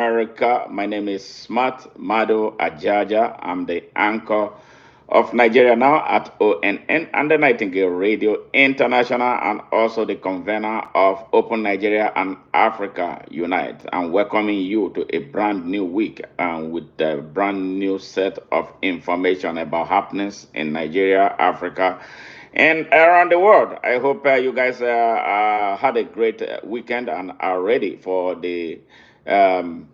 America. My name is Smart Mado Ajaja. I'm the anchor of Nigeria Now at ONN and the Nightingale Radio International, and also the convener of Open Nigeria and Africa Unite. I'm welcoming you to a brand new week with a brand new set of information about happenings in Nigeria, Africa, and around the world. I hope you guys had a great weekend and are ready for the um,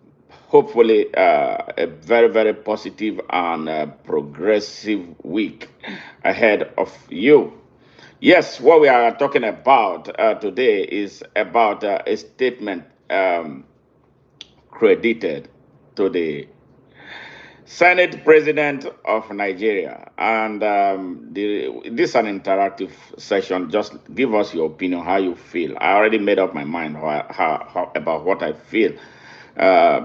hopefully a very, very positive and progressive week ahead of you. Yes, what we are talking about today is about a statement credited to the Senate President of Nigeria. And this is an interactive session. Just give us your opinion, how you feel. I already made up my mind about what I feel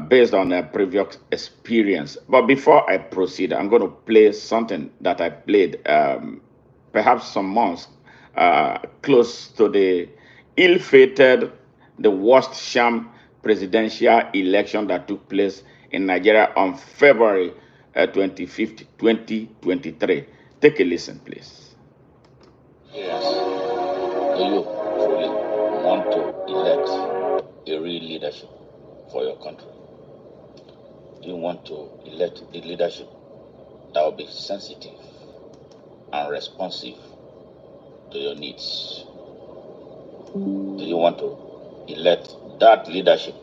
based on a previous experience. But before I proceed, I'm going to play something that I played perhaps some months close to the ill-fated, the worst sham presidential election that took place in Nigeria on February 25th, 2023. Take a listen, please. Yes. Do you truly want to elect a real leadership for your country? Do you want to elect a leadership that will be sensitive and responsive to your needs? Do you want to elect that leadership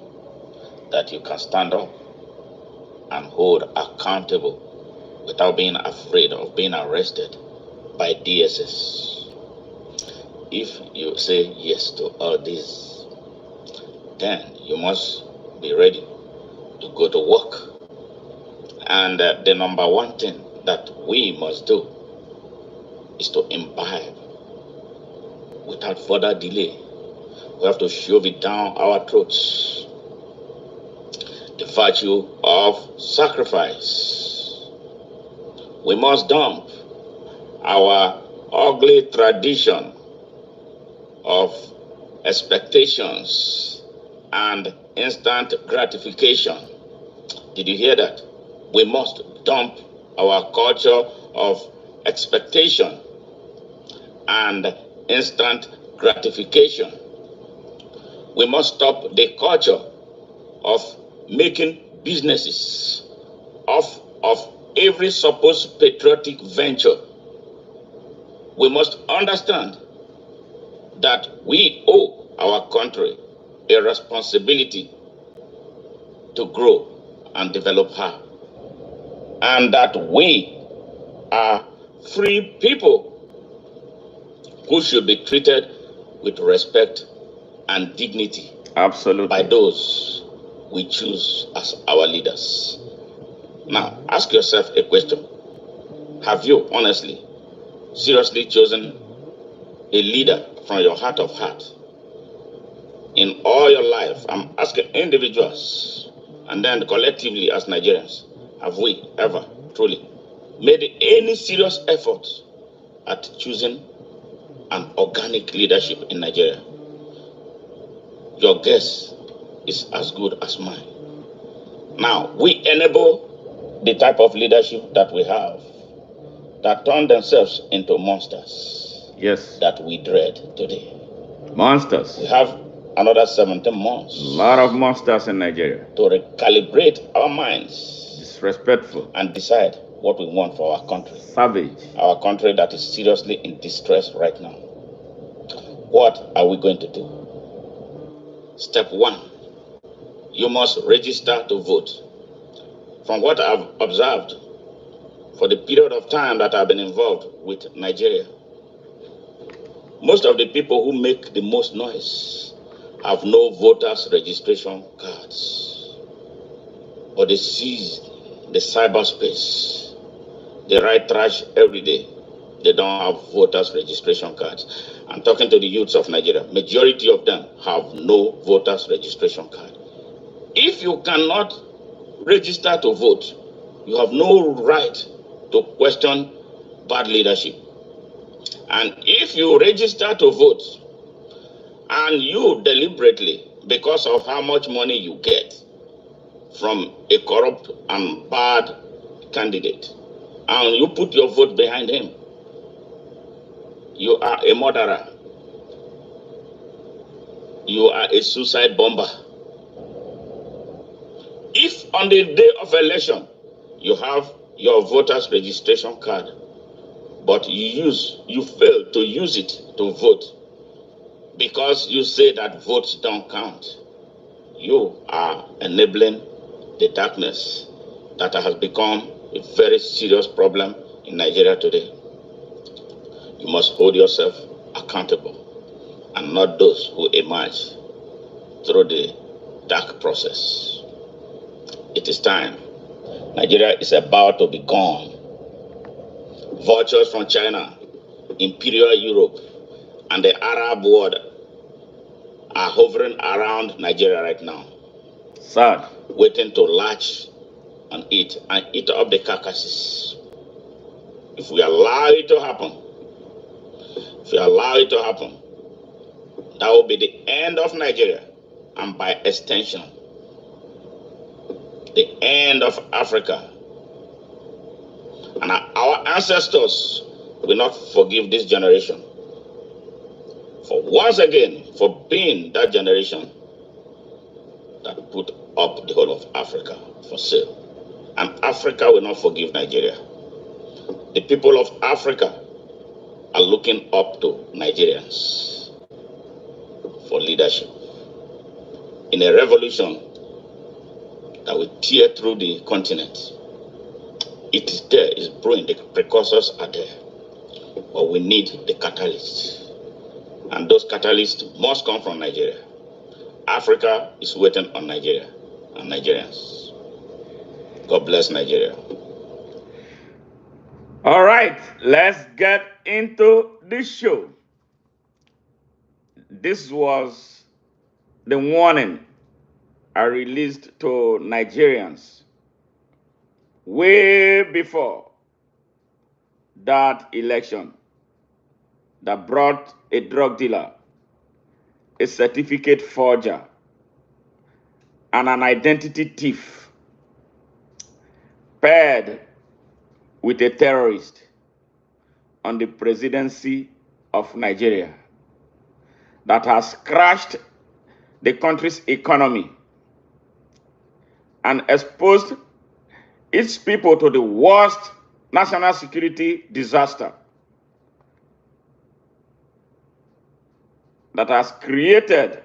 that you can stand up and hold accountable without being afraid of being arrested by DSS? If you say yes to all this, then you must be ready to go to work. And the number one thing that we must do is to imbibe without further delay. We have to shove it down our throats the virtue of sacrifice. We must dump our ugly tradition of expectations and instant gratification. Did you hear that? We must dump our culture of expectation and instant gratification. We must stop the culture of making businesses of every supposed patriotic venture. We must understand that we owe our country a responsibility to grow and develop her, and that we are free people who should be treated with respect and dignity Absolutely. by those we choose as our leaders. Now, ask yourself a question. Have you honestly, seriously chosen a leader from your heart of heart? In all your life, I'm asking individuals and then collectively as Nigerians, have we ever truly made any serious effort at choosing an organic leadership in Nigeria? Your guess is as good as mine. Now, we enable the type of leadership that we have that turn themselves into monsters. Yes. That we dread today. Monsters. We have another 17 months. A lot of monsters in Nigeria. To recalibrate our minds. Disrespectful. And decide what we want for our country. Savage. Our country that is seriously in distress right now. What are we going to do? Step one, you must register to vote. From what I've observed for the period of time that I've been involved with Nigeria, most of the people who make the most noise have no voters registration cards. But they seize the cyberspace. They write trash every day. They don't have voters registration cards. I'm talking to the youths of Nigeria. Majority of them have no voters registration card. If you cannot register to vote, you have no right to question bad leadership. And if you register to vote and you deliberately, because of how much money you get, from a corrupt and bad candidate, and you put your vote behind him, you are a murderer. You are a suicide bomber. If on the day of election you have your voters registration card, but you fail to use it to vote because you say that votes don't count, you are enabling the darkness that has become a very serious problem in Nigeria today. You must hold yourself accountable and not those who emerge through the dark process. It is time. Nigeria is about to be gone. Vultures from China, Imperial Europe, and the Arab world are hovering around Nigeria right now. Sad. Waiting to latch on it and eat up the carcasses. If we allow it to happen, that will be the end of Nigeria, and by extension, the end of Africa. And our ancestors will not forgive this generation for once again for being that generation that put up the whole of Africa for sale. And Africa will not forgive Nigeria. The people of Africa are looking up to Nigerians for leadership in a revolution that will tear through the continent. It is there, it's brewing, the precursors are there. But we need the catalysts. And those catalysts must come from Nigeria. Africa is waiting on Nigeria and Nigerians. God bless Nigeria. All right, let's get into the show. This was the warning I released to Nigerians way before that election that brought a drug dealer, a certificate forger, and an identity thief paired with a terrorist on the presidency of Nigeria that has crashed the country's economy and exposed its people to the worst national security disaster that has created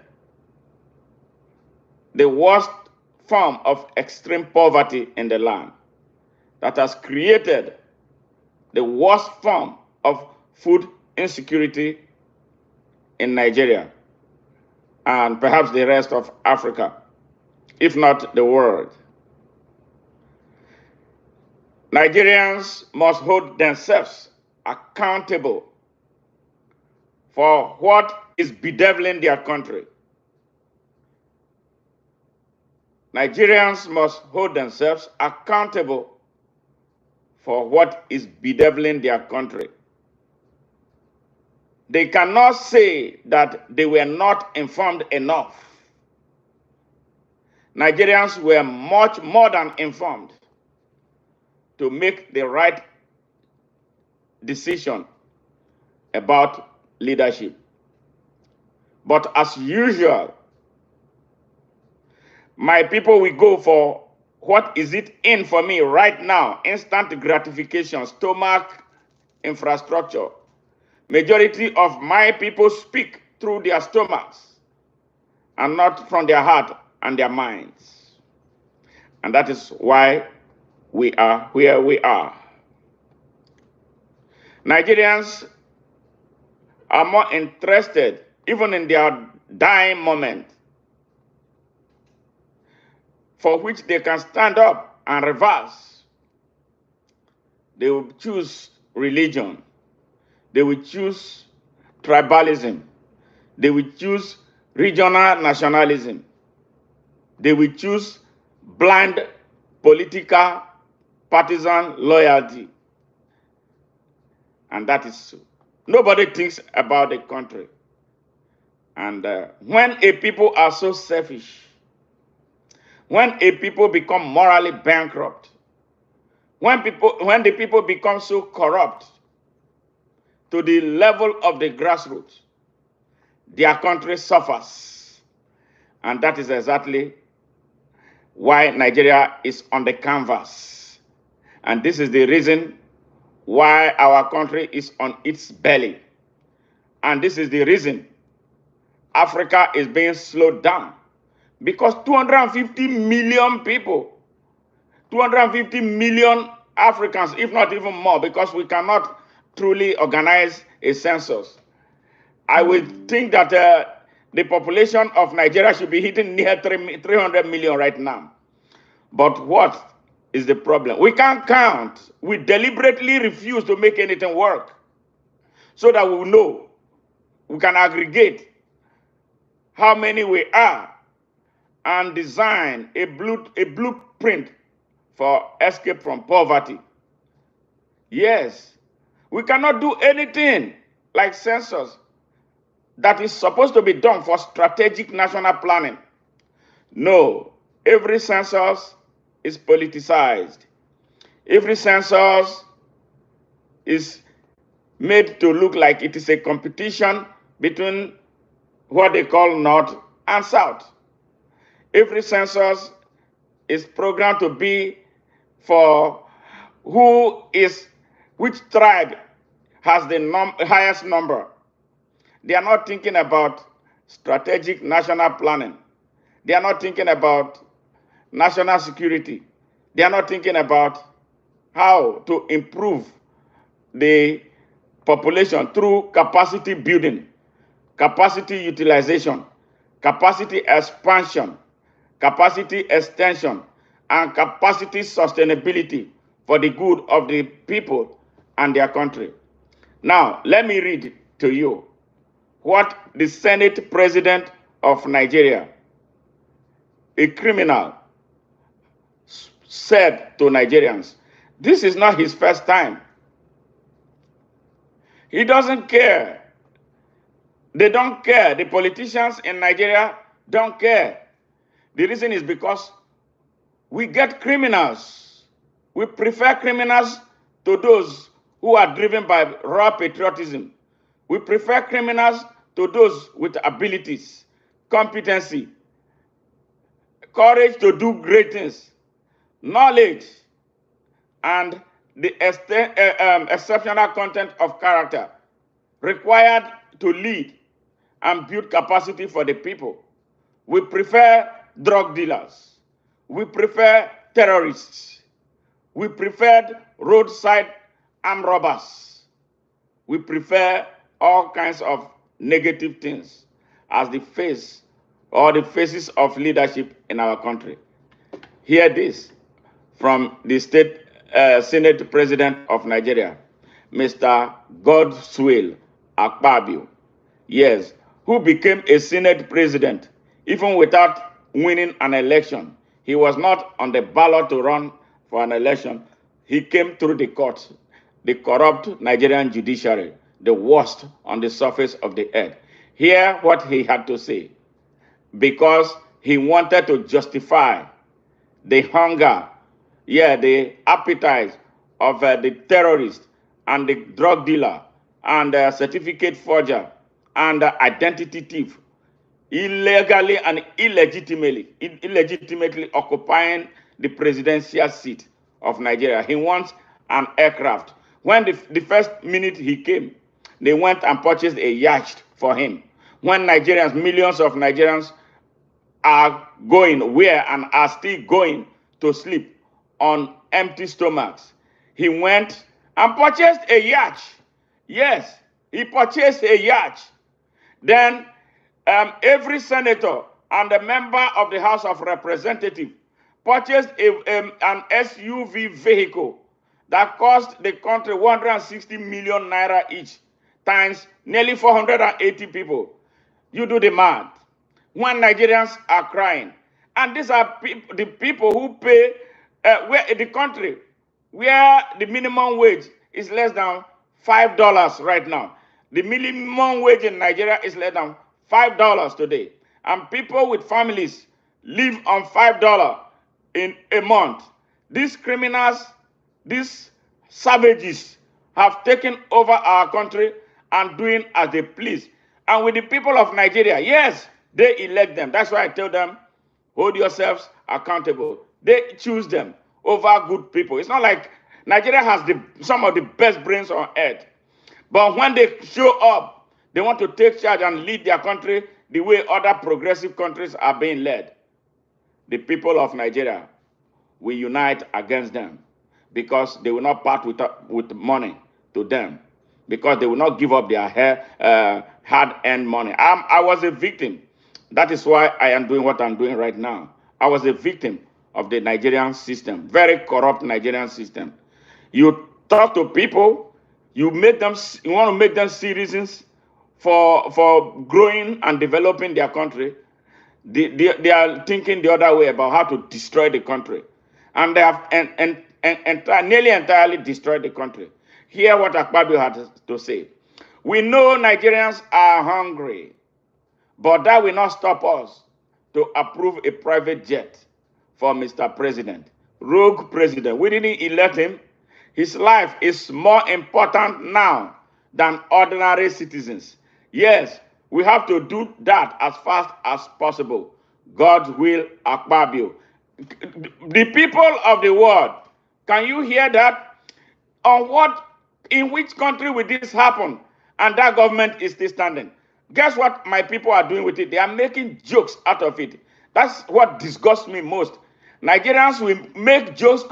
the worst form of extreme poverty in the land, that has created the worst form of food insecurity in Nigeria and perhaps the rest of Africa, if not the world. Nigerians must hold themselves accountable for what is bedeviling their country. Nigerians must hold themselves accountable for what is bedeviling their country. They cannot say that they were not informed enough. Nigerians were much more than informed to make the right decision about leadership. But as usual, my people will go for what is it in for me right now, instant gratification, stomach infrastructure. Majority of my people speak through their stomachs and not from their heart and their minds. And that is why we are where we are. Nigerians are more interested, even in their dying moment, for which they can stand up and reverse. They will choose religion. They will choose tribalism. They will choose regional nationalism. They will choose blind political partisan loyalty. And that is, nobody thinks about the country. And when a people are so selfish, when a people become morally bankrupt, when the people become so corrupt to the level of the grassroots, their country suffers. And that is exactly why Nigeria is on the canvas. And this is the reason why our country is on its belly. And this is the reason Africa is being slowed down. Because 250 million people, 250 million Africans, if not even more, because we cannot truly organize a census. I would think that the population of Nigeria should be hitting near 300 million right now. But what is the problem? We can't count. We deliberately refuse to make anything work so that we know we can aggregate how many we are and design a blueprint for escape from poverty. Yes, we cannot do anything like census that is supposed to be done for strategic national planning. No, every census is politicized. Every census is made to look like it is a competition between what they call North and South. Every census is programmed to be for which tribe has the highest number. They are not thinking about strategic national planning. They are not thinking about national security. They are not thinking about how to improve the population through capacity building, capacity utilization, capacity expansion, capacity extension, and capacity sustainability for the good of the people and their country. Now, let me read to you what the Senate President of Nigeria, a criminal, said to Nigerians. This is not his first time. He doesn't care. They don't care. The politicians in Nigeria don't care. The reason is because we get criminals. We prefer criminals to those who are driven by raw patriotism. We prefer criminals to those with abilities, competency, courage to do great things, knowledge, and the exceptional content of character required to lead and build capacity for the people. We prefer drug dealers. We prefer terrorists. We prefer roadside armed robbers. We prefer all kinds of negative things as the face or the faces of leadership in our country. Hear this from the Senate President of Nigeria, Mr. Godswill Akpabio. Yes, who became a Senate President even without winning an election. He was not on the ballot to run for an election. He came through the courts, the corrupt Nigerian judiciary, the worst on the surface of the earth. Hear what he had to say, because he wanted to justify the hunger, the appetite of the terrorist and the drug dealer and the certificate forger and the identity thief, illegally and illegitimately occupying the presidential seat of Nigeria. He wants an aircraft. When the first minute he came, they went and purchased a yacht for him. When Nigerians, millions of Nigerians are going where and are still going to sleep on empty stomachs, he went and purchased a yacht. Yes, he purchased a yacht. Then every senator and a member of the House of Representatives purchased an SUV vehicle that cost the country 160 million naira each, times nearly 480 people. You do the math. When Nigerians are crying, and these are the people who pay, where in the country where the minimum wage is less than $5 right now. The minimum wage in Nigeria is less than $5 today. And people with families live on $5 in a month. These criminals, these savages have taken over our country and doing as they please. And with the people of Nigeria, yes, they elect them. That's why I tell them, hold yourselves accountable. They choose them over good people. It's not like Nigeria has some of the best brains on earth. But when they show up, they want to take charge and lead their country the way other progressive countries are being led. The people of Nigeria will unite against them because they will not part with money to them, because they will not give up their hard-earned money. I was a victim. That is why I am doing what I'm doing right now. I was a victim of the Nigerian system, very corrupt Nigerian system. You talk to people, you want to make them see reasons for growing and developing their country. They are thinking the other way about how to destroy the country. And they have nearly entirely destroyed the country. Hear what Akpabio had to say. We know Nigerians are hungry, but that will not stop us to approve a private jet for Mr. President. Rogue president. We didn't elect him. His life is more important now than ordinary citizens. Yes, we have to do that as fast as possible. God's will, Akpabio. The people of the world, can you hear that? In which country will this happen? And that government is still standing. Guess what my people are doing with it? They are making jokes out of it. That's what disgusts me most. Nigerians will make jokes,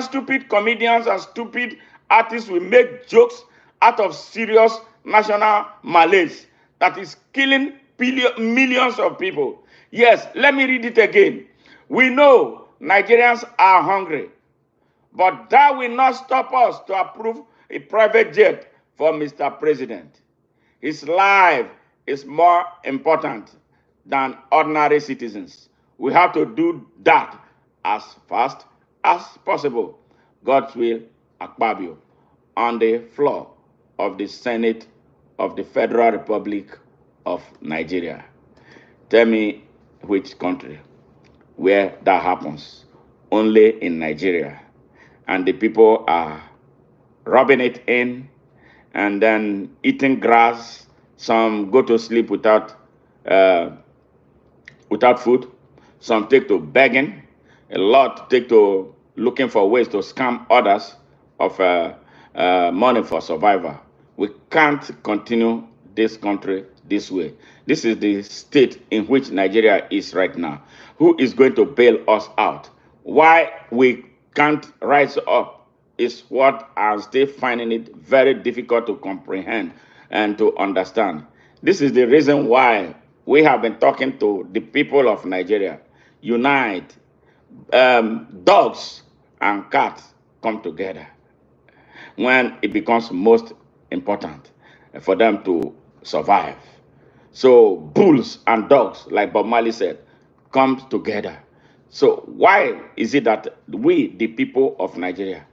stupid comedians and stupid artists will make jokes out of serious national malaise that is killing millions of people. Yes, let me read it again. We know Nigerians are hungry, but that will not stop us to approve a private jet for Mr. President. His life is more important than ordinary citizens. We have to do that as fast as possible. God's will, Akpabio, on the floor of the Senate of the Federal Republic of Nigeria. Tell me which country where that happens. Only in Nigeria. And the people are rubbing it in and then eating grass. Some go to sleep without food. Some take to begging. A lot take to looking for ways to scam others of money for survival. We can't continue this country this way. This is the state in which Nigeria is right now. Who is going to bail us out? Why we can't rise up is what I'm still finding it very difficult to comprehend and to understand. This is the reason why we have been talking to the people of Nigeria. Unite. Dogs and cats come together when it becomes most important for them to survive. So bulls and dogs, like Bob Marley said, come together. So why is it that we, the people of Nigeria,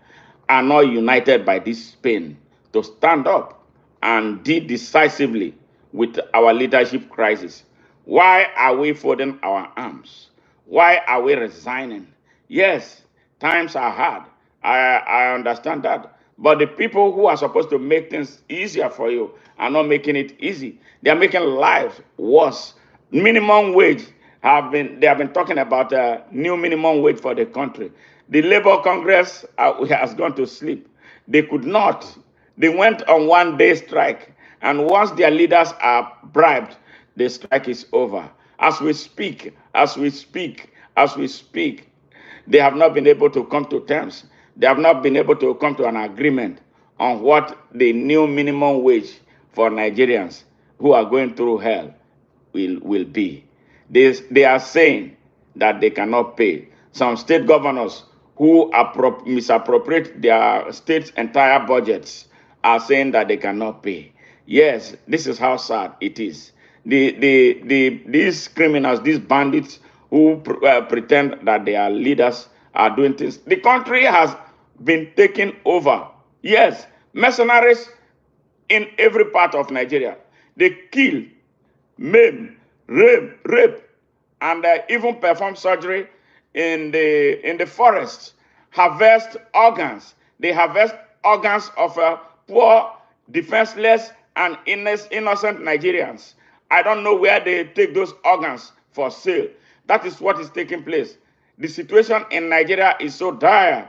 are not united by this pain to stand up and deal decisively with our leadership crisis? Why are we folding our arms? Why are we resigning? Yes, times are hard. I understand that. But the people who are supposed to make things easier for you are not making it easy. They are making life worse. Minimum wage they have been talking about a new minimum wage for the country. The Labour Congress has gone to sleep. They could not. They went on 1-day strike. And once their leaders are bribed, the strike is over. As we speak, they have not been able to come to terms. They have not been able to come to an agreement on what the new minimum wage for Nigerians who are going through hell will be. They are saying that they cannot pay. Some state governors who misappropriate their state's entire budgets are saying that they cannot pay. Yes, this is how sad it is. These criminals, these bandits who pretend that they are leaders are doing things. The country has been taken over. Yes, mercenaries in every part of Nigeria. They kill, maim, rape, and even perform surgery in the forest, harvest organs. They harvest organs of poor, defenseless, and innocent Nigerians. I don't know where they take those organs for sale. That is what is taking place. The situation in Nigeria is so dire.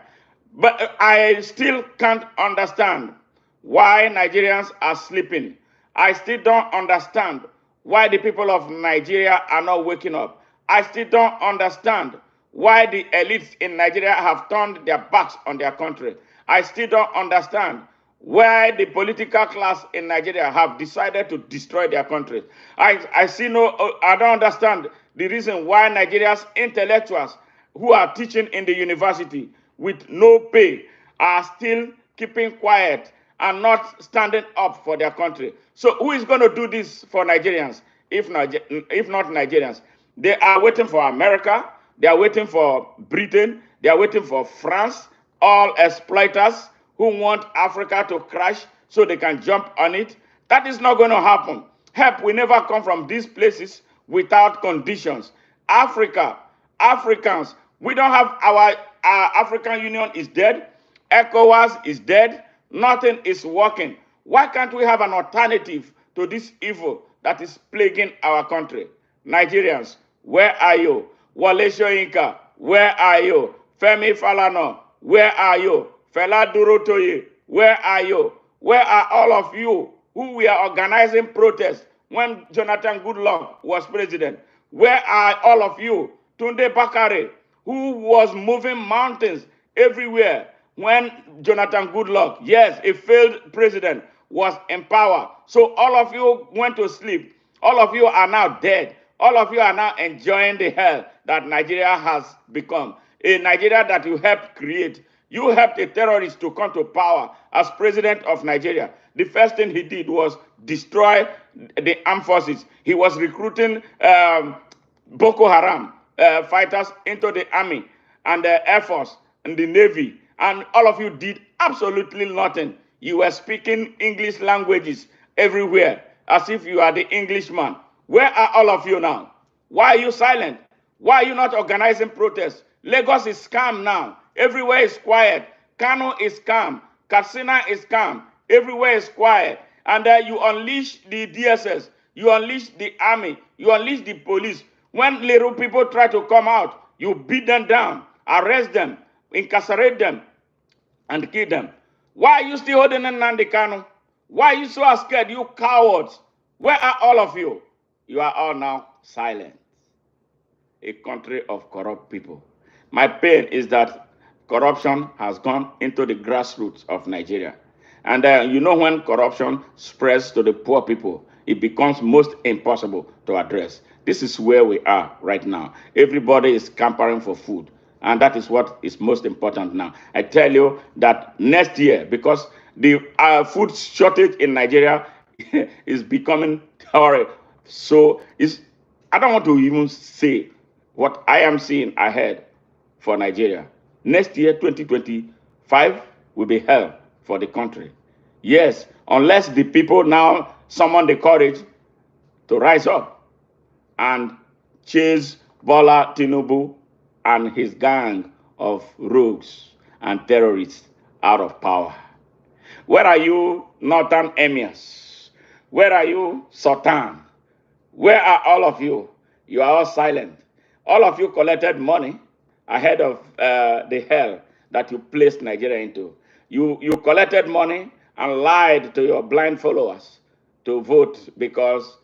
But I still can't understand why Nigerians are sleeping. I still don't understand why the people of Nigeria are not waking up. I still don't understand why the elites in Nigeria have turned their backs on their country. I still don't understand why the political class in Nigeria have decided to destroy their country. I don't understand the reason why Nigeria's intellectuals who are teaching in the university with no pay are still keeping quiet and not standing up for their country. So who is going to do this for Nigerians if not Nigerians? They are waiting for America, they are waiting for Britain, they are waiting for France, all exploiters who want Africa to crash so they can jump on it. That is not going to happen. Help will never come from these places without conditions. Africa, Africans, we don't have our African Union is dead. ECOWAS is dead. Nothing is working. Why can't we have an alternative to this evil that is plaguing our country? Nigerians, where are you? Wale Soyinka, where are you? Femi Falana, where are you? Fela Durotoye, where are you? Where are all of you who were organizing protests when Jonathan Goodluck was president? Where are all of you? Tunde Bakare, who was moving mountains everywhere when Jonathan Goodluck, yes, a failed president, was in power. So all of you went to sleep. All of you are now dead. All of you are now enjoying the hell that Nigeria has become. A Nigeria that you helped create. You helped a terrorist to come to power as president of Nigeria. The first thing he did was destroy the armed forces. He was recruiting Boko Haram fighters into the army and the Air Force and the Navy. And all of you did absolutely nothing. You were speaking English languages everywhere as if you are the Englishman. Where are all of you now? Why are you silent? Why are you not organizing protests? Lagos is calm now. Everywhere is quiet. Kano is calm. Katsina is calm. Everywhere is quiet. And you unleash the DSS. You unleash the army. You unleash the police. When little people try to come out, you beat them down, arrest them, incarcerate them, and kill them. Why are you still holding Nnamdi Kanu? Why are you so scared, you cowards? Where are all of you? You are all now silent. A country of corrupt people. My pain is that corruption has gone into the grassroots of Nigeria. And you know, when corruption spreads to the poor people, it becomes most impossible to address. This is where we are right now. Everybody is scampering for food. And that is what is most important now. I tell you that next year, because the food shortage in Nigeria is becoming horrible. So I don't want to even say what I am seeing ahead for Nigeria. Next year, 2025, will be hell for the country. Yes, unless the people now summon the courage to rise up and chase Bola Tinubu and his gang of rogues and terrorists out of power. Where are you, Northern Emirs? Where are you, Sultan? Where are all of you? You are all silent. All of you collected money ahead of the hell that you placed Nigeria into. You collected money and lied to your blind followers to vote because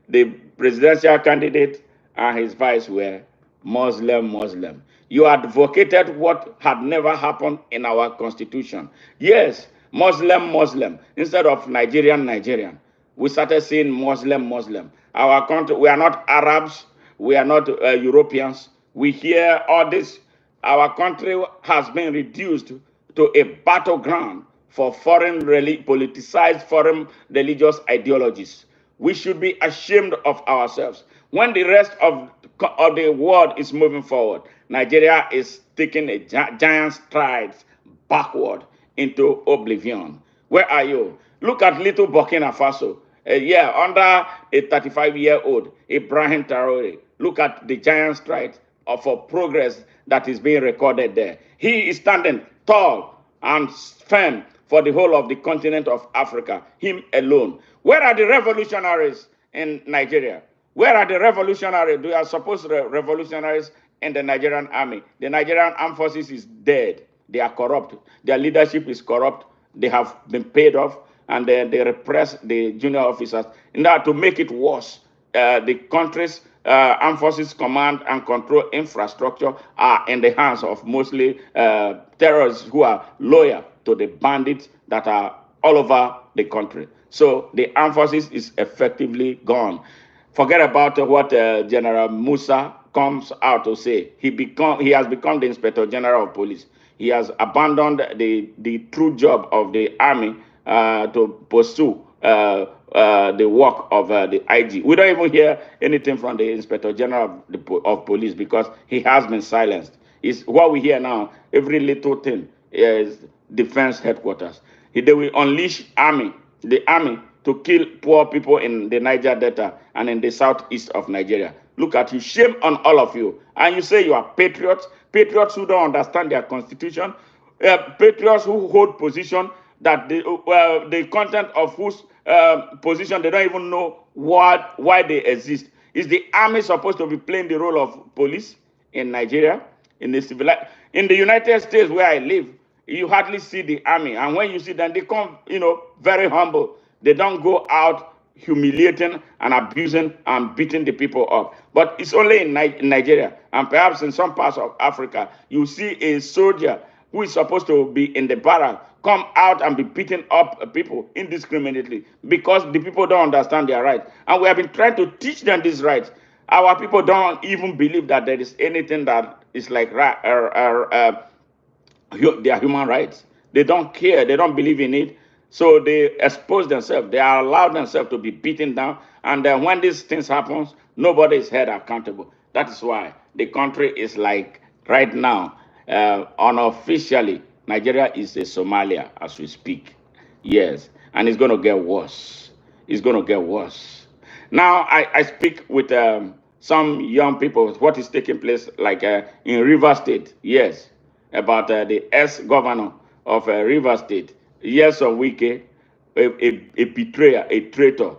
the presidential candidate and his vice were Muslim. You advocated what had never happened in our constitution. Yes, Muslim, instead of Nigerian. We started seeing Muslim. Our country, we are not Arabs, we are not Europeans. We hear all this. Our country has been reduced to a battleground for politicized foreign religious ideologies. We should be ashamed of ourselves. When the rest of the world is moving forward, Nigeria is taking a giant strides backward into oblivion. Where are you? Look at little Burkina Faso. Yeah, under a 35-year-old, Ibrahim Traore. Look at the giant strides for progress that is being recorded there. He is standing tall and firm for the whole of the continent of Africa, him alone. Where are the revolutionaries in Nigeria? Where are the revolutionaries? They are supposed revolutionaries in the Nigerian army. The Nigerian armed forces is dead. They are corrupt. Their leadership is corrupt. They have been paid off, and they repress the junior officers. In order to make it worse, the country's armed forces command and control infrastructure are in the hands of mostly terrorists who are loyal to the bandits that are all over the country. So the armed forces is effectively gone. Forget about what General Musa comes out to say. He has become the Inspector General of Police. He has abandoned the true job of the army to pursue the work of the IG. We don't even hear anything from the Inspector General of Police because he has been silenced. It's what we hear now. Every little thing is defense headquarters. They will unleash the army to kill poor people in the Niger Delta and in the southeast of Nigeria. Look at you. Shame on all of you. And you say you are patriots, patriots who don't understand their constitution, patriots who hold position that the content of whose position they don't even know why they exist. Is the army supposed to be playing the role of police in Nigeria? In the United States where I live, you hardly see the army. And when you see them, they come, very humble. They don't go out humiliating and abusing and beating the people up. But it's only in Nigeria and perhaps in some parts of Africa, you see a soldier who is supposed to be in the barrack come out and be beating up people indiscriminately because the people don't understand their rights. And we have been trying to teach them these rights. Our people don't even believe that there is anything that is like their human rights. They don't care. They don't believe in it. So they expose themselves. They allow themselves to be beaten down. And then when these things happen, nobody is held accountable. That is why the country is like right now, unofficially, Nigeria is a Somalia as we speak. Yes. And it's going to get worse. It's going to get worse. Now, I speak with some young people, what is taking place like in River State. Yes. About the ex-governor of River State, yes, or Wike, a betrayer, a traitor,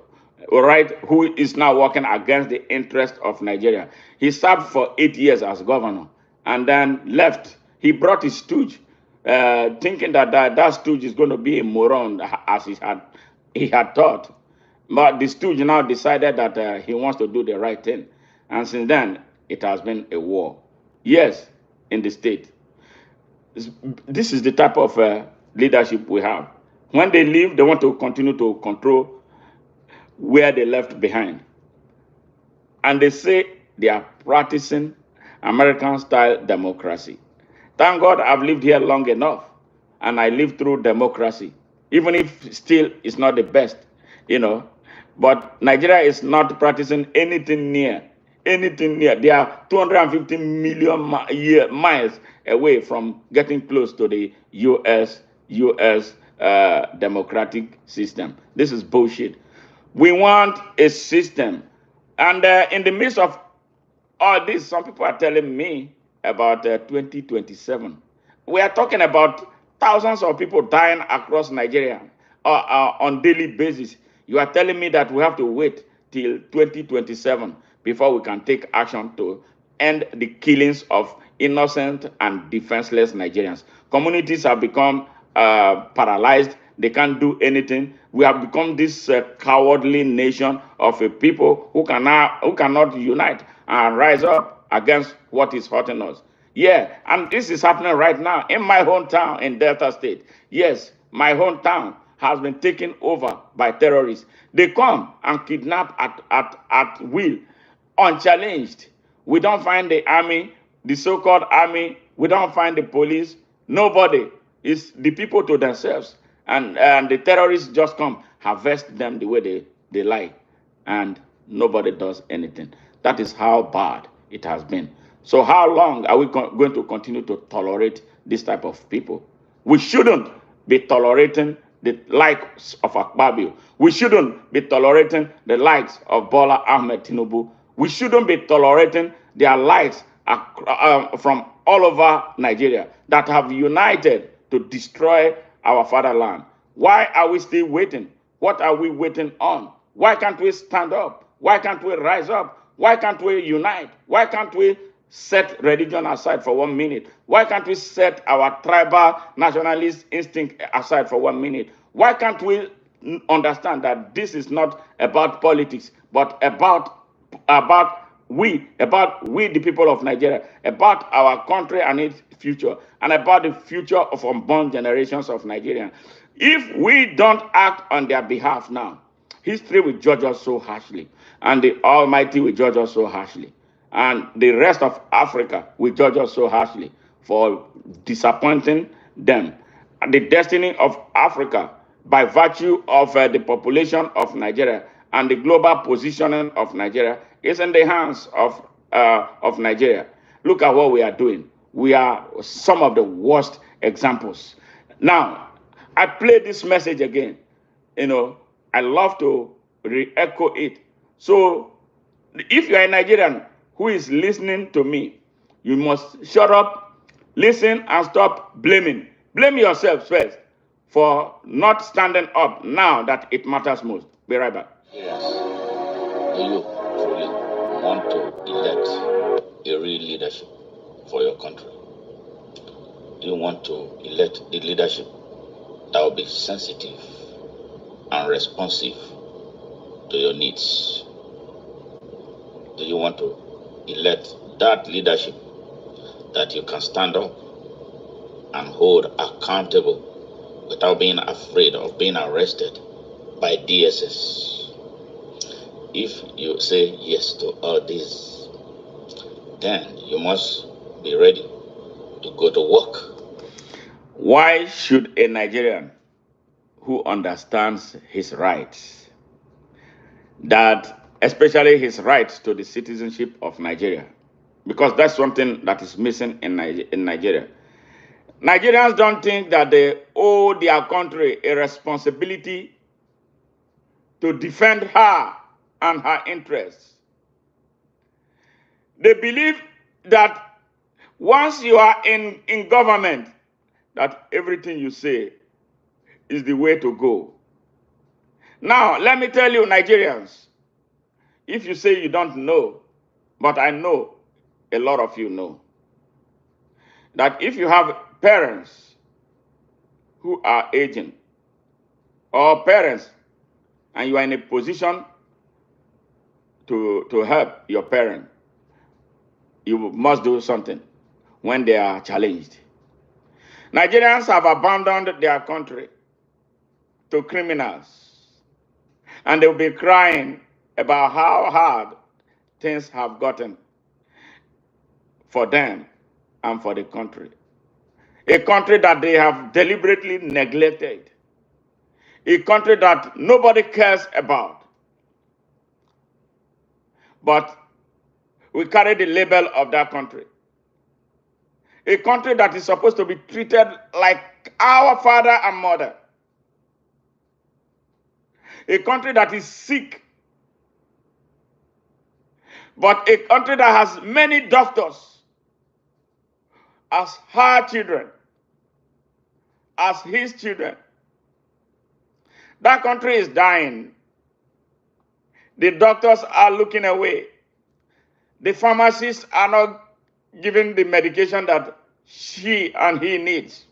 all right, who is now working against the interest of Nigeria. He served for 8 years as governor and then left. He brought his stooge, thinking that stooge is going to be a moron as he had thought. But the stooge now decided that he wants to do the right thing. And since then, it has been a war. Yes, in the state. This is the type of leadership we have. When they leave, they want to continue to control where they left behind. And they say they are practicing American-style democracy. Thank God I've lived here long enough, and I lived through democracy, even if still it's not the best, But Nigeria is not practicing anything near. They are 250 million miles away from getting close to the U.S. Democratic system. This is bullshit. We want a system, and in the midst of all this, some people are telling me about 2027. We are talking about thousands of people dying across Nigeria on daily basis. You are telling me that we have to wait till 2027 before we can take action to end the killings of innocent and defenseless Nigerians. Communities have become paralyzed. They can't do anything. We have become this cowardly nation of a people who cannot unite and rise up against what is hurting us. Yeah, and this is happening right now in my hometown in Delta State. Yes, my hometown has been taken over by terrorists. They come and kidnap at will, unchallenged. We don't find the army, the so-called army. We don't find the police. Nobody. It's the people to themselves. And the terrorists just come, harvest them the way they like. And nobody does anything. That is how bad it has been. So how long are we going to continue to tolerate this type of people? We shouldn't be tolerating the likes of Akpabio. We shouldn't be tolerating the likes of Bola Ahmed Tinubu. We shouldn't be tolerating their lies from all over Nigeria that have united to destroy our fatherland. Why are we still waiting? What are we waiting on? Why can't we stand up? Why can't we rise up? Why can't we unite? Why can't we set religion aside for 1 minute? Why can't we set our tribal nationalist instinct aside for 1 minute? Why can't we understand that this is not about politics, but about we the people of Nigeria, about our country and its future, and about the future of unborn generations of Nigerians. If we don't act on their behalf now, history will judge us so harshly, and the Almighty will judge us so harshly, and the rest of Africa will judge us so harshly for disappointing them. And the destiny of Africa, by virtue of the population of Nigeria and the global positioning of Nigeria, is in the hands of Nigeria. Look at what we are doing. We are some of the worst examples. Now, I play this message again. You know, I love to re-echo it. So, if you are a Nigerian who is listening to me, you must shut up, listen, and stop blaming. Blame yourself first for not standing up now that it matters most. Be right back. Yes. Do you truly want to elect a real leadership for your country? Do you want to elect a leadership that will be sensitive and responsive to your needs? Do you want to elect that leadership that you can stand up and hold accountable without being afraid of being arrested by DSS? If you say yes to all this, then you must be ready to go to work. Why should a Nigerian who understands his rights, that especially his rights to the citizenship of Nigeria, because that's something that is missing in Nigeria. Nigerians don't think that they owe their country a responsibility to defend her and her interests. They believe that once you are in government, that everything you say is the way to go. Now, let me tell you, Nigerians, if you say you don't know, but I know a lot of you know, that if you have parents who are aging, or parents, and you are in a position to help your parent, you must do something when they are challenged. Nigerians have abandoned their country to criminals, and they'll be crying about how hard things have gotten for them and for the country. A country that they have deliberately neglected, a country that nobody cares about. But we carry the label of that country. A country that is supposed to be treated like our father and mother. A country that is sick. But a country that has many doctors as her children, as his children. That country is dying. The doctors are looking away. The pharmacists are not giving the medication that she and he needs.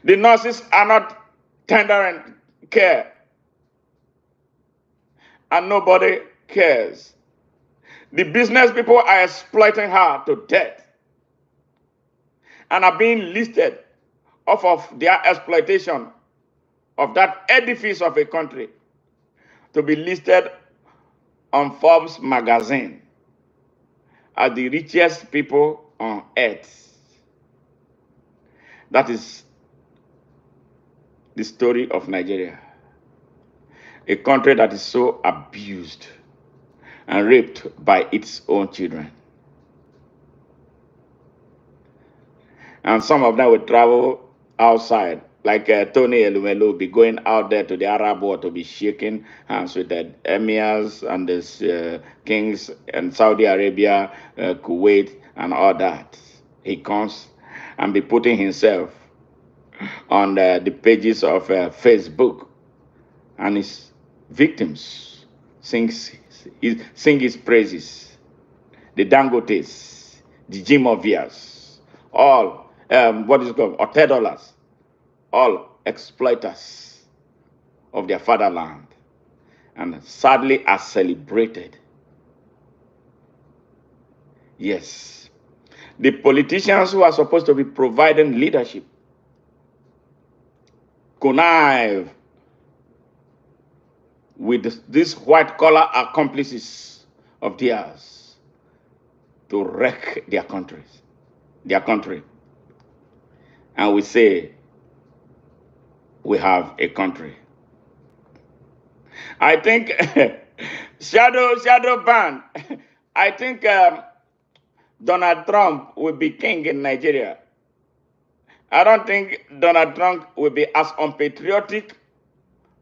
The nurses are not tendering care. And nobody cares. The business people are exploiting her to death and are being listed off of their exploitation of that edifice of a country to be listed on Forbes magazine as the richest people on earth. That is the story of Nigeria. A country that is so abused and raped by its own children. And some of them will travel outside like Tony Elumelu be going out there to the Arab world to be shaking hands with the emirs and the kings in Saudi Arabia, Kuwait, and all that. He comes and be putting himself on the pages of Facebook, and his victims sing his praises. The Dangotes, the Jimovias, all what is it called, Otedolas, all exploiters of their fatherland, and sadly are celebrated. Yes, the politicians who are supposed to be providing leadership connive with these white collar accomplices of theirs to wreck their country. And we say we have a country. I think shadow ban. I think Donald Trump will be king in Nigeria. I don't think Donald Trump will be as unpatriotic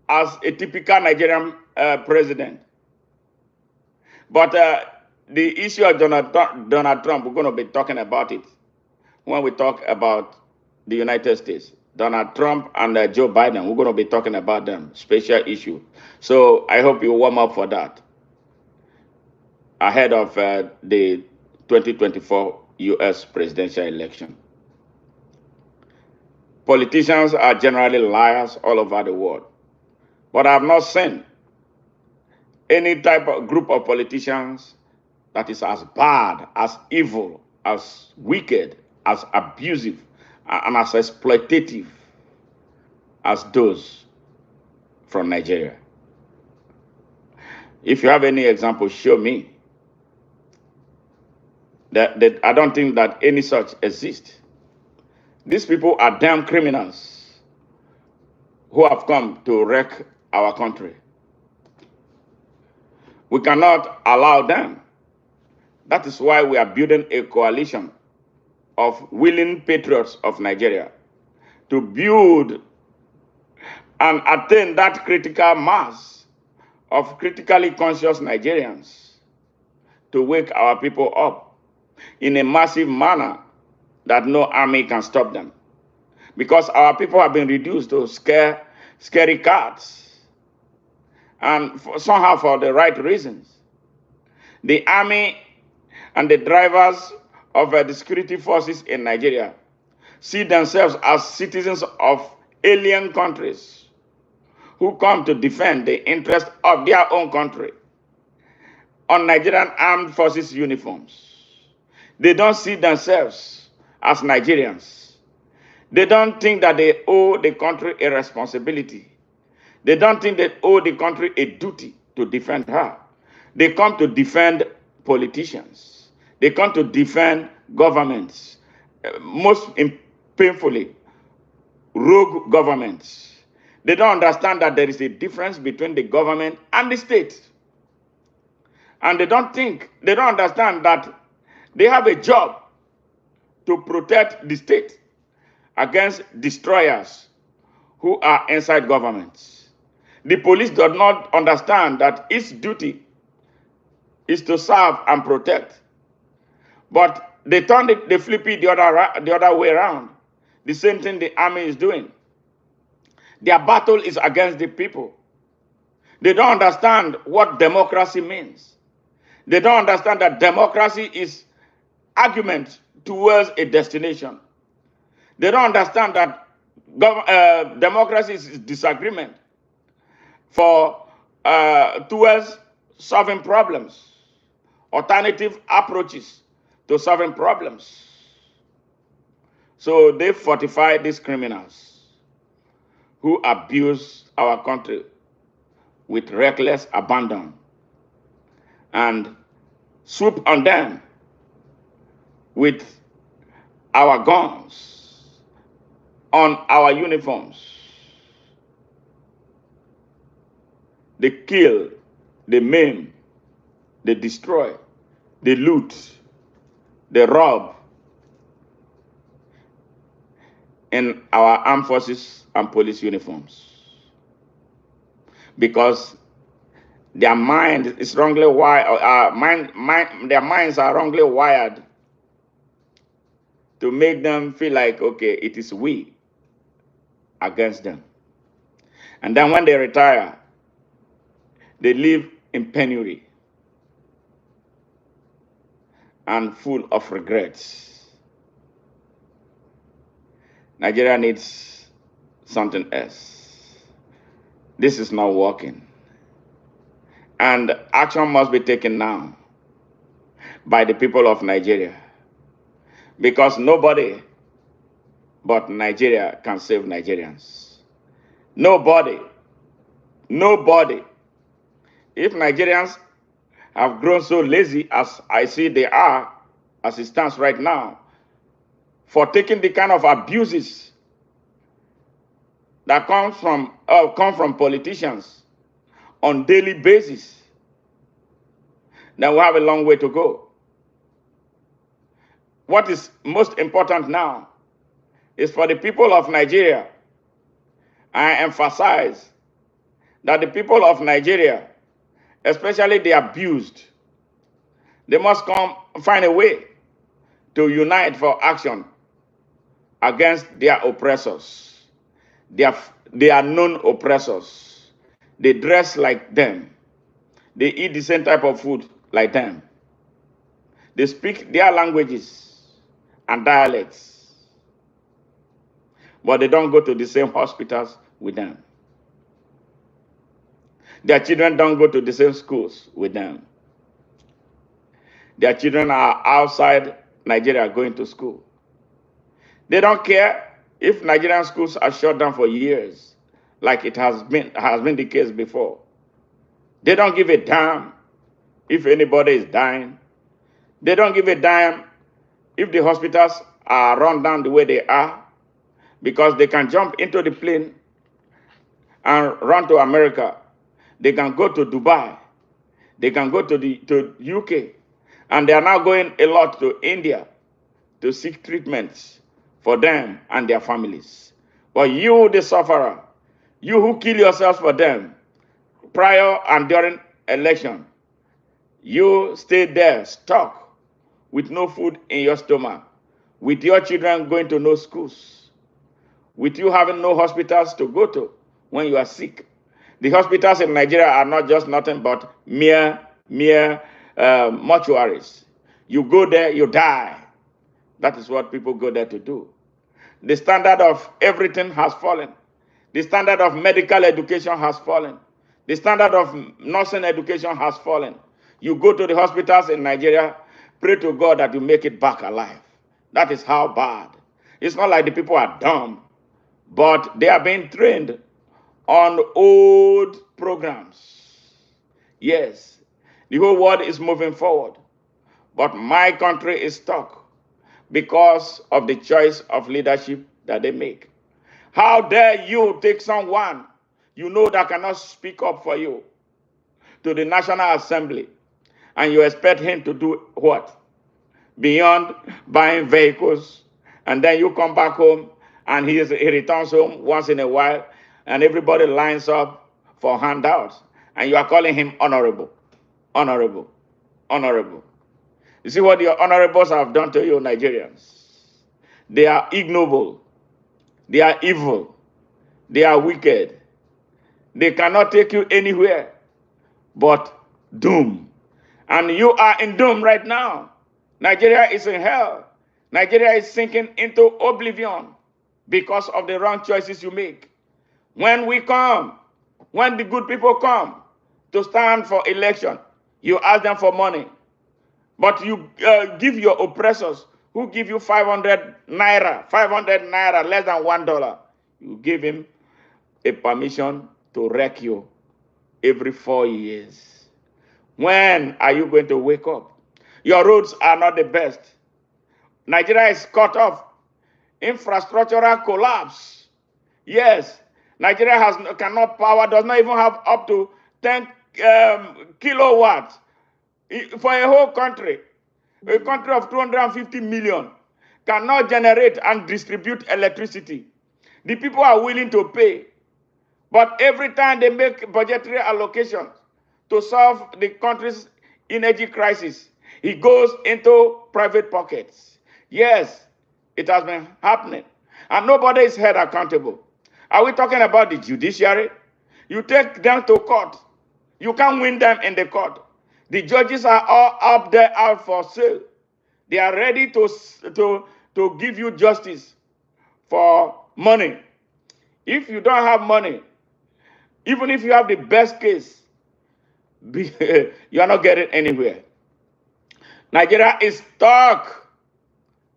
as a typical Nigerian president. But the issue of Donald Trump, we're going to be talking about it when we talk about the United States. Donald Trump and Joe Biden, we're going to be talking about them, special issue. So I hope you warm up for that ahead of the 2024 U.S. presidential election. Politicians are generally liars all over the world. But I have not seen any type of group of politicians that is as bad, as evil, as wicked, as abusive, and as exploitative as those from Nigeria. If you have any example, show me. That I don't think that any such exists. These people are damn criminals who have come to wreck our country. We cannot allow them. That is why we are building a coalition of willing patriots of Nigeria to build and attain that critical mass of critically conscious Nigerians to wake our people up in a massive manner that no army can stop them. Because our people have been reduced to scary cats, and somehow for the right reasons. The army and the drivers of the security forces in Nigeria see themselves as citizens of alien countries who come to defend the interest of their own country on Nigerian armed forces uniforms. They don't see themselves as Nigerians. They don't think that they owe the country a responsibility. They don't think they owe the country a duty to defend her. They come to defend politicians. They come to defend governments, most painfully, rogue governments. They don't understand that there is a difference between the government and the state. And they don't understand that they have a job to protect the state against destroyers who are inside governments. The police does not understand that its duty is to serve and protect. But they flip it the other way around. The same thing the army is doing. Their battle is against the people. They don't understand what democracy means. They don't understand that democracy is argument towards a destination. They don't understand that democracy is disagreement towards solving problems, alternative approaches to solving problems. So they fortify these criminals who abuse our country with reckless abandon and swoop on them with our guns on our uniforms. They kill, they maim, they destroy, they loot, they rob. in our armed forces and police uniforms because their mind is wrongly wired. Their minds are wrongly wired to make them feel like, okay, it is we against them. And then when they retire, they live in penury and full of regrets. Nigeria needs something else. This is not working. And action must be taken now by the people of Nigeria because nobody but Nigeria can save Nigerians. Nobody. Nobody. If Nigerians have grown so lazy as I see they are, as it stands right now, for taking the kind of abuses that come from politicians on daily basis, then we have a long way to go. What is most important now is for the people of Nigeria. I emphasize that the people of Nigeria, especially the abused, they must find a way to unite for action against their oppressors. They are known oppressors. They dress like them. They eat the same type of food like them. They speak their languages and dialects, but they don't go to the same hospitals with them. Their children don't go to the same schools with them. Their children are outside Nigeria going to school. They don't care if Nigerian schools are shut down for years, like it has been the case before. They don't give a damn if anybody is dying. They don't give a damn if the hospitals are run down the way they are, because they can jump into the plane and run to America. They can go to Dubai. They can go to UK. And they are now going a lot to India to seek treatments for them and their families. But you, the sufferer, you who kill yourselves for them prior and during election, you stay there stuck with no food in your stomach, with your children going to no schools, with you having no hospitals to go to when you are sick. The hospitals in Nigeria are not just nothing but mere mortuaries. You go there, you die. That is what people go there to do. The standard of everything has fallen. The standard of medical education has fallen. The standard of nursing education has fallen. You go to the hospitals in Nigeria, pray to God that you make it back alive. That is how bad. It's not like the people are dumb, but they are being trained on old programs. Yes, the whole world is moving forward, but my country is stuck because of the choice of leadership that they make. How dare you take someone you know that cannot speak up for you to the National Assembly and you expect him to do what? Beyond buying vehicles, and then you come back home and he returns home once in a while and everybody lines up for handouts and you are calling him honorable, honorable, honorable. You see what your honorables have done to you, Nigerians? They are ignoble. They are evil. They are wicked. They cannot take you anywhere but doom. And you are in doom right now. Nigeria is in hell. Nigeria is sinking into oblivion because of the wrong choices you make. When the good people come to stand for election, you ask them for money. But you give your oppressors who give you 500 naira, less than $1. You give him a permission to wreck you every 4 years. When are you going to wake up? Your roads are not the best. Nigeria is cut off. Infrastructural collapse. Yes, Nigeria does not even have up to 10 kilowatts for a whole country. A country of 250 million cannot generate and distribute electricity. The people are willing to pay, but every time they make budgetary allocations to solve the country's energy crisis, it goes into private pockets. Yes, it has been happening, and nobody is held accountable. Are we talking about the judiciary? You take them to court. You can't win them in the court. The judges are all up there out for sale. They are ready to give you justice for money. If you don't have money, even if you have the best case, you are not getting anywhere. Nigeria is stuck.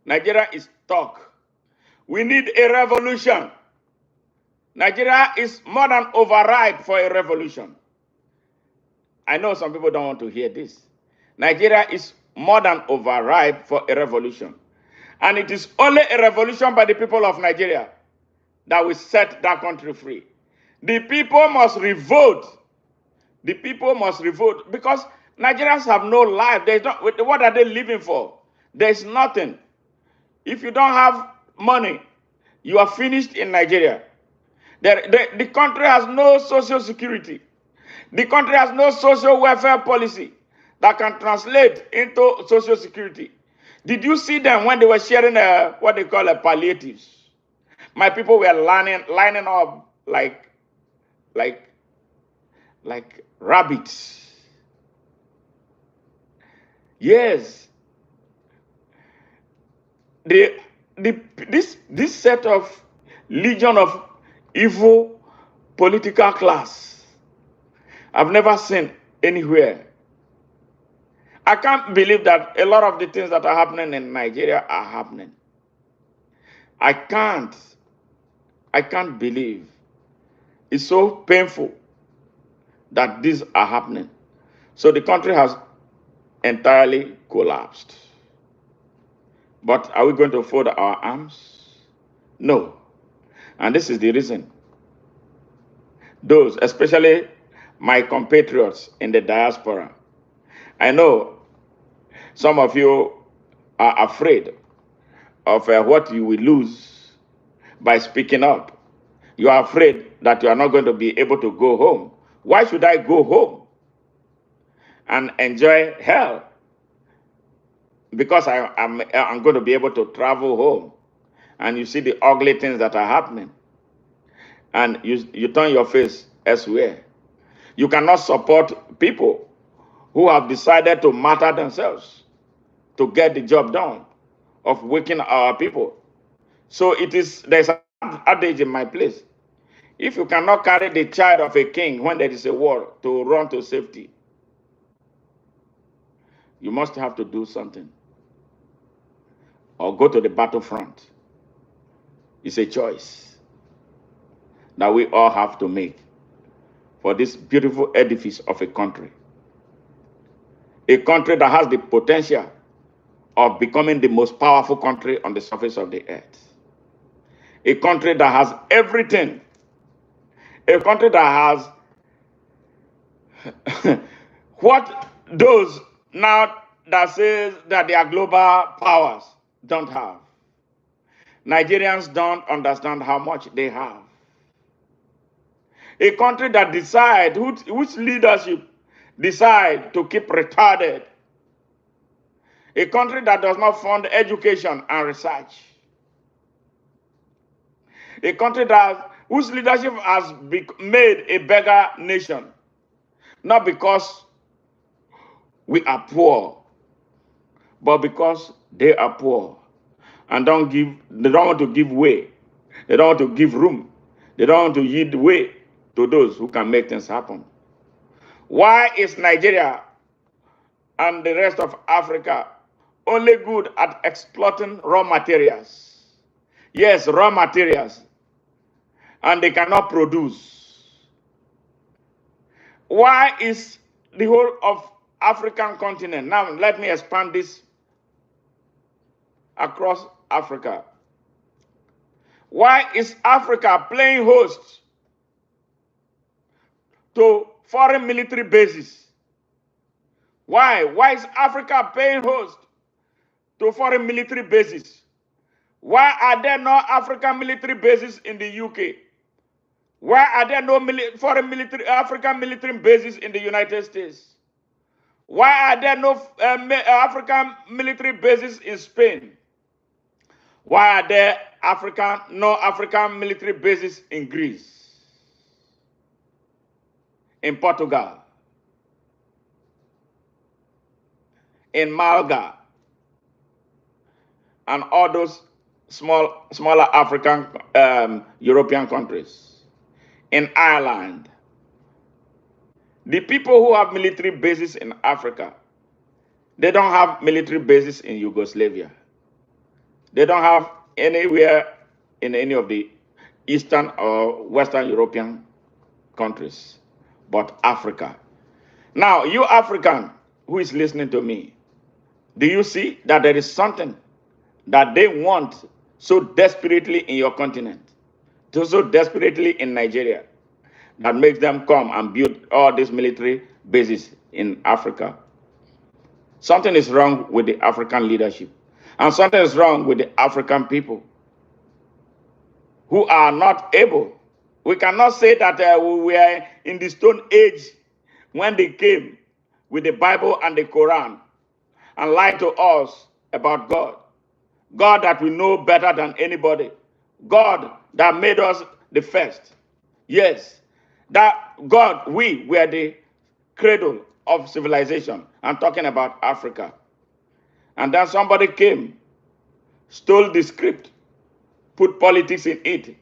Nigeria is stuck. We need a revolution. Nigeria is more than overripe for a revolution. I know some people don't want to hear this. Nigeria is more than overripe for a revolution. And it is only a revolution by the people of Nigeria that will set that country free. The people must revolt. The people must revolt because Nigerians have no life. What are they living for? There's nothing. If you don't have money, you are finished in Nigeria. The country has no social security. The country has no social welfare policy that can translate into social security. Did you see them when they were sharing what they call palliatives? My people were lining up like rabbits. Yes. This set of legion of evil political class I've never seen anywhere. I can't believe that a lot of the things that are happening in Nigeria are happening. I can't believe. It's so painful that these are happening. So the country has entirely collapsed. But are we going to fold our arms? No. And this is the reason. Those, especially my compatriots in the diaspora, I know some of you are afraid of what you will lose by speaking up. You are afraid that you are not going to be able to go home. Why should I go home and enjoy hell? Because I'm going to be able to travel home. And you see the ugly things that are happening. And you turn your face elsewhere. You cannot support people who have decided to martyr themselves to get the job done of waking our people. So there's an adage in my place. If you cannot carry the child of a king when there is a war to run to safety, you must have to do something or go to the battlefront. It's a choice that we all have to make for this beautiful edifice of a country. A country that has the potential of becoming the most powerful country on the surface of the earth. A country that has everything. A country that has what those now that says that they are global powers don't have. Nigerians don't understand how much they have. A country that decides, which leadership decide to keep retarded. A country that does not fund education and research. A country whose leadership has made a beggar nation. Not because we are poor, but because they are poor and they don't want to give way. They don't want to give room. They don't want to yield way to those who can make things happen. Why is Nigeria and the rest of Africa only good at exploiting raw materials? Yes, raw materials. And they cannot produce. Why is the whole of African continent, now let me expand this across Africa. Why is Africa playing host to foreign military bases? Why? Why is Africa paying host to foreign military bases? Why are there no African military bases in the UK? Why are there no foreign military, African military bases in the United States? Why are there no African military bases in Spain? Why are there no African military bases in Greece, in Portugal, in Malga, and all those smaller African European countries, in Ireland? The people who have military bases in Africa, they don't have military bases in Yugoslavia. They don't have anywhere in any of the Eastern or Western European countries, but Africa. Now, you African who is listening to me, do you see that there is something that they want so desperately in your continent, so desperately in Nigeria, that makes them come and build all these military bases in Africa? Something is wrong with the African leadership, and something is wrong with the African people who are not able. We cannot say that we were in the Stone Age when they came with the Bible and the Quran and lied to us about God. God that we know better than anybody. God that made us the first. Yes, that God, we were the cradle of civilization. I'm talking about Africa. And then somebody came, stole the script, put politics in it,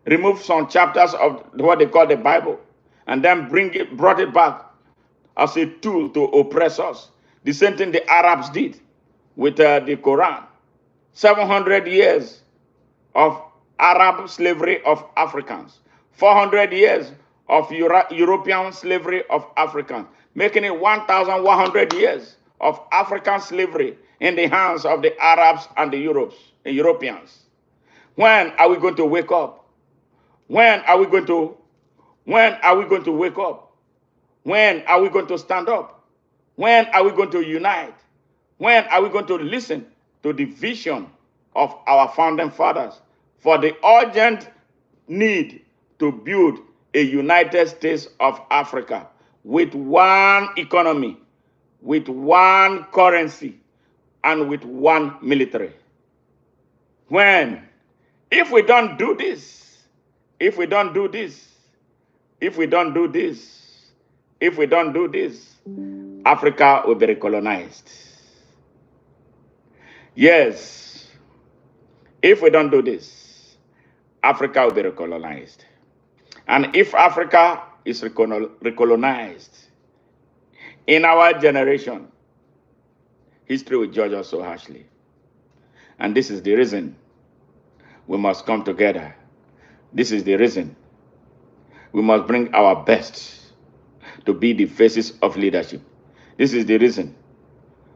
removed some chapters of what they call the Bible, and then brought it back as a tool to oppress us. The same thing the Arabs did with the Quran. 700 years of Arab slavery of Africans, 400 years of European slavery of Africans, making it 1,100 years of African slavery in the hands of the Arabs and the Europeans. When are we going to wake up? When are we going to wake up? When are we going to stand up? When are we going to unite? When are we going to listen to the vision of our founding fathers for the urgent need to build a United States of Africa with one economy, with one currency, and with one military? When? If we don't do this, if we don't do this, if we don't do this, if we don't do this, Africa will be recolonized. Yes, if we don't do this, Africa will be recolonized. And if Africa is recolonized, in our generation, history will judge us so harshly. And this is the reason we must come together. This is the reason we must bring our best to be the faces of leadership. This is the reason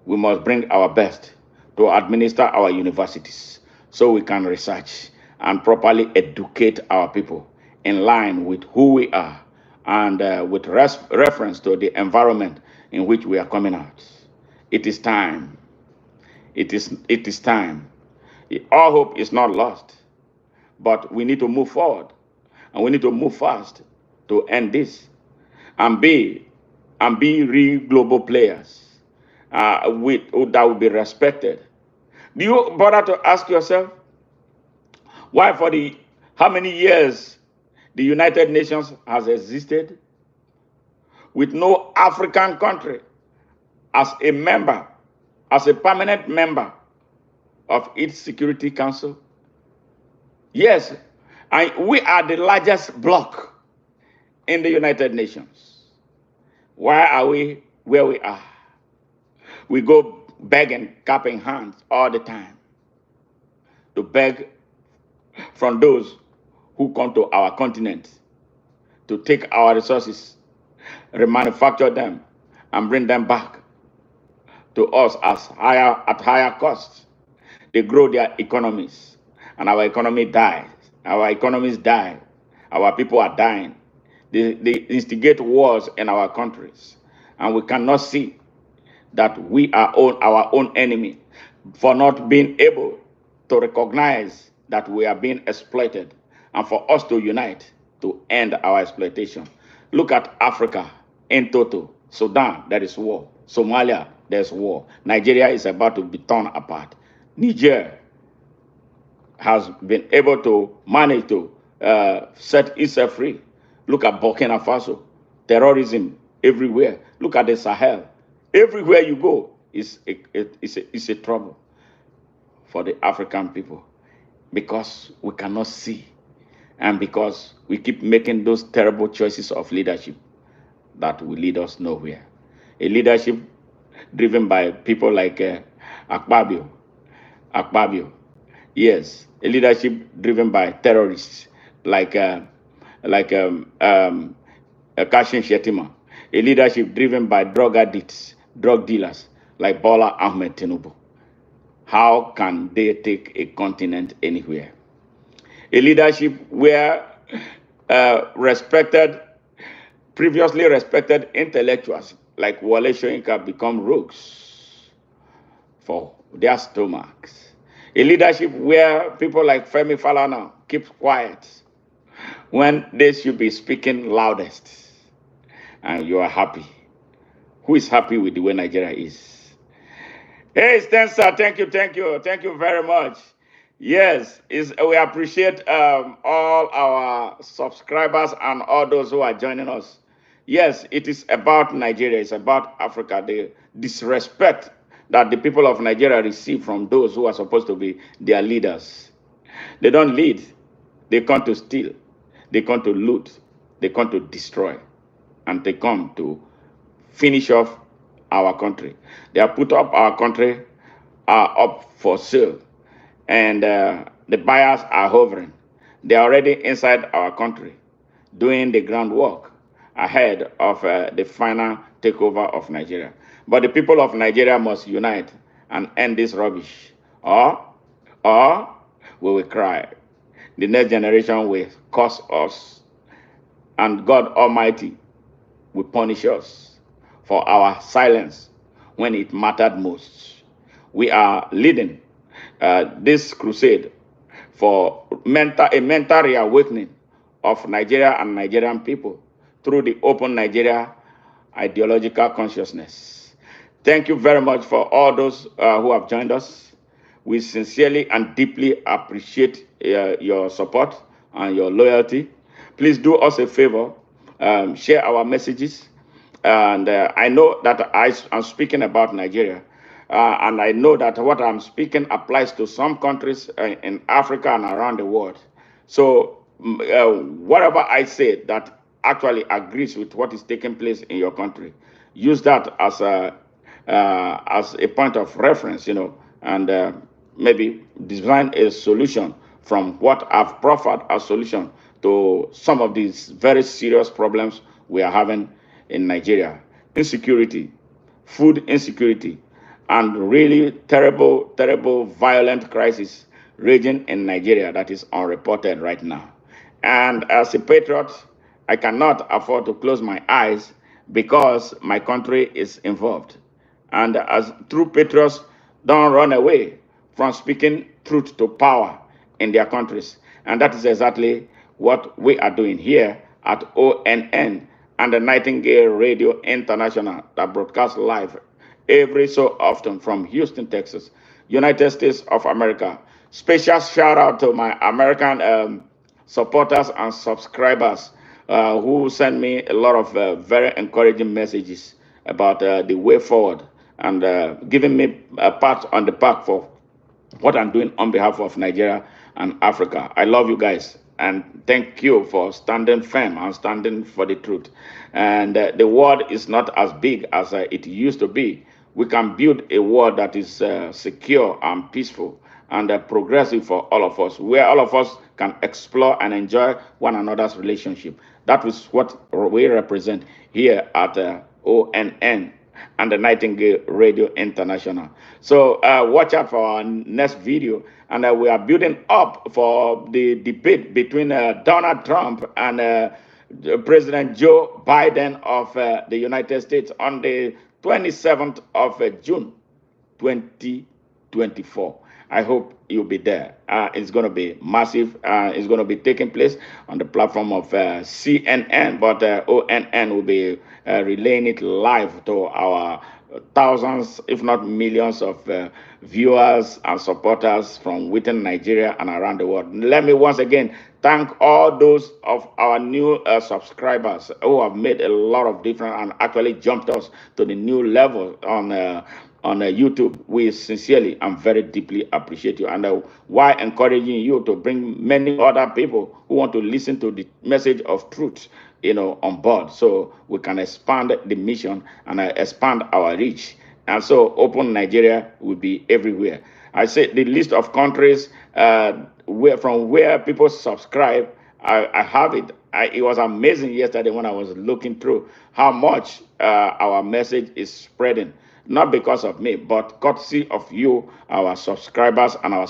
we must bring our best to administer our universities so we can research and properly educate our people in line with who we are and with reference to the environment in which we are coming out. It is time. It is time. Our hope is not lost, but we need to move forward, and we need to move fast to end this and be real global players that will be respected. Do you bother to ask yourself why how many years the United Nations has existed with no African country as a member, as a permanent member of its Security Council? Yes, and we are the largest bloc in the United Nations. Why are we where we are? We go begging, cap in hands all the time to beg from those who come to our continent to take our resources, remanufacture them, and bring them back to us at higher costs. They grow their economies, and our economy dies. Our economies die. Our people are dying. They instigate wars in our countries, and we cannot see that we are our own enemy for not being able to recognize that we are being exploited and for us to unite to end our exploitation. Look at Africa in total. Sudan, there is war. Somalia, there's war. Nigeria is about to be torn apart. Niger has been able to manage to set itself free. Look at Burkina Faso, terrorism everywhere. Look at the Sahel. Everywhere you go is a trouble for the African people because we cannot see and because we keep making those terrible choices of leadership that will lead us nowhere. A leadership driven by people like Akpabio. Akpabio. Yes, a leadership driven by terrorists like uh, like Kashin Shetima. A leadership driven by drug addicts, drug dealers like Bola Ahmed Tinubu. How can they take a continent anywhere? A leadership where respected, previously respected intellectuals like Wale Soyinka become rogues for their stomachs. A leadership where people like Femi Falana keep quiet when they should be speaking loudest. And you are happy. Who is happy with the way Nigeria is? Hey, Stensa, thank you very much. Yes, we appreciate all our subscribers and all those who are joining us. Yes, it is about Nigeria, it's about Africa, the disrespect that the people of Nigeria receive from those who are supposed to be their leaders. They don't lead, they come to steal, they come to loot, they come to destroy, and they come to finish off our country. They have put up our country up for sale, and the buyers are hovering. They are already inside our country, doing the groundwork ahead of the final takeover of Nigeria. But the people of Nigeria must unite and end this rubbish, or or we will cry. The next generation will curse us, and God Almighty will punish us for our silence when it mattered most. We are leading this crusade for a mental reawakening of Nigeria and Nigerian people through the Open Nigeria ideological consciousness. Thank you very much for all those who have joined us. We sincerely and deeply appreciate your support and your loyalty. Please do us a favor, share our messages. And I know that I'm speaking about Nigeria. And I know that what I'm speaking applies to some countries in Africa and around the world. So, whatever I say that actually agrees with what is taking place in your country, use that as a point of reference, and maybe design a solution from what I've proffered as solution to some of these very serious problems we are having in Nigeria. Insecurity, food insecurity, and really terrible, terrible, violent crisis raging in Nigeria that is unreported right now. And as a patriot, I cannot afford to close my eyes because my country is involved. And as true patriots, don't run away from speaking truth to power in their countries. And that is exactly what we are doing here at ONN and the Nightingale Radio International that broadcasts live every so often from Houston, Texas, United States of America. Special shout out to my American supporters and subscribers who send me a lot of very encouraging messages about the way forward and giving me a pat on the back for what I'm doing on behalf of Nigeria and Africa. I love you guys and thank you for standing firm and standing for the truth. And the world is not as big as it used to be. We can build a world that is secure and peaceful and progressive for all of us, where all of us can explore and enjoy one another's relationship. That is what we represent here at ONN and the Nightingale Radio International. So watch out for our next video. And we are building up for the debate between Donald Trump and President Joe Biden of the United States on the 27th of June 2024. I hope you'll be there. It's going to be massive. It's going to be taking place on the platform of CNN, but ONN will be relaying it live to our thousands, if not millions, of viewers and supporters from within Nigeria and around the world. Let me once again thank all those of our new subscribers who have made a lot of difference and actually jumped us to the new level on YouTube. We sincerely and very deeply appreciate you, and while encouraging you to bring many other people who want to listen to the message of truth, on board, so we can expand the mission and expand our reach. And so, Open Nigeria will be everywhere. I say the list of countries where people subscribe. I have it. It was amazing yesterday when I was looking through how much our message is spreading. Not because of me, but courtesy of you, our subscribers and our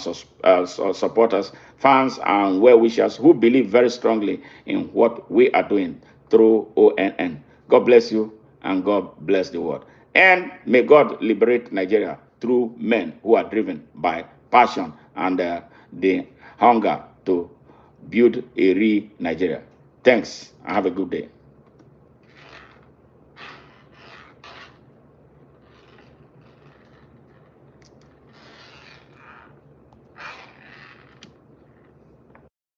supporters, fans, and well wishers who believe very strongly in what we are doing through ONN. God bless you and God bless the world. And may God liberate Nigeria through men who are driven by passion and the hunger to build a real Nigeria. Thanks and have a good day.